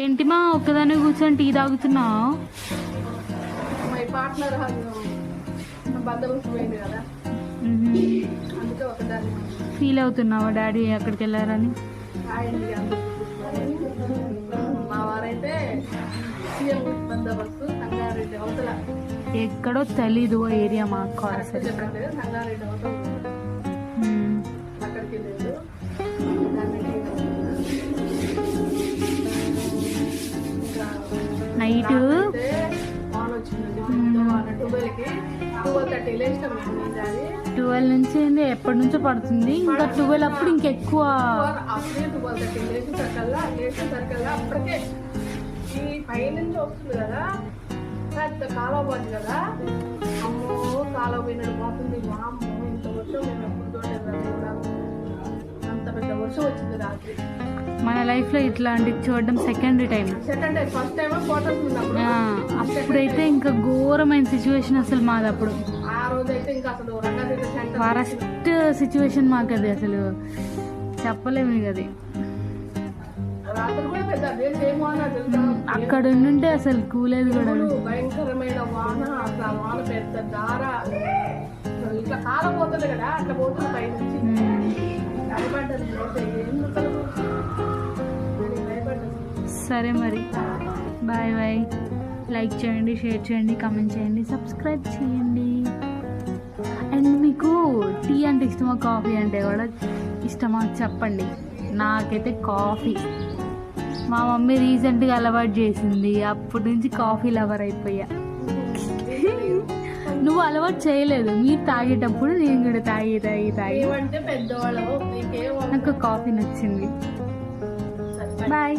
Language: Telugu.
ఏంటి మా ఒక్కదాన్ని కూర్చొని టీ తాగుతున్నావు? మై పార్ట్నర్ పోయింది కదా, అందుకే ఒకదాన్ని. ఫీల్ అవుతున్నావా డాడీ అక్కడికి వెళ్ళారని? మా వారైతే సీఎం బందోబస్తు సంగారెడ్డి అవతల, ఎక్కడో తెలీదు ఏరియా మాకు కాదు. చెప్పండి, సంగారెడ్డి అవతల అక్కడికి వెళ్ళలేదు. నైట్ ఆన్ వచ్చింది 12కి, 12:30 లేచినాం. 12 నుంచి ఎప్పటి నుంచో పడుతుంది, ఇంకా 12 అప్పుడు ఇంకెక్కువ. అప్పుడే 12:30 లేచేసరికల్లా అప్పటికే ఈ పైనుంచి వస్తుంది కదా, పెద్ద కాలువ పోతుంది కదా. అమ్మో కాలువ పోయినట్టు పోతుంది. వామ్మో ఇంత వర్షం మేము ఎప్పుడు చూడలేదు. అంత పెద్ద వర్షం వచ్చింది రాత్రి. మన లైఫ్ లో ఇట్లాంటివి చూడడం second time. First time photos ఉన్నప్పుడు, అప్పుడైతే ఇంకా ఘోరమైన సిచ్యువేషన్ అసలు మాది. అప్పుడు ఆ రోజు అయితే ఇంకా అసలు వరస్ట్ సిచ్యువేషన్ మాకు అది, అసలు చెప్పలేము అది. రాత్రి కూడా పెద్ద అదే సేమ్ వాన, అక్కడ ఉండుంటే అసలు కూలేదు కూడా. భయంకరమైన వాన, అసలు ఆ వాన పెద్ద దార ఇట్లా కాలం పోతుంది కదా, అట్లా పోతుంది పైనుంచి. సరే మరి, బాయ్ బాయ్. లైక్ చేయండి, షేర్ చేయండి, కామెంట్ చేయండి, సబ్స్క్రైబ్ చేయండి. అండ్ మీకు టీ అంటే ఇష్టమా, కాఫీ అంటే కూడా ఇష్టమా చెప్పండి. నాకైతే కాఫీ. మా మమ్మీ రీసెంట్గా అలవాటు చేసింది, అప్పటి నుంచి కాఫీ లవర్ అయిపోయా. నువ్వు అలవాటు చేయలేదు, మీరు తాగేటప్పుడు నేను కూడా తాగి పెద్దవాళ్ళు నాకు కాఫీ నచ్చింది. బాయ్.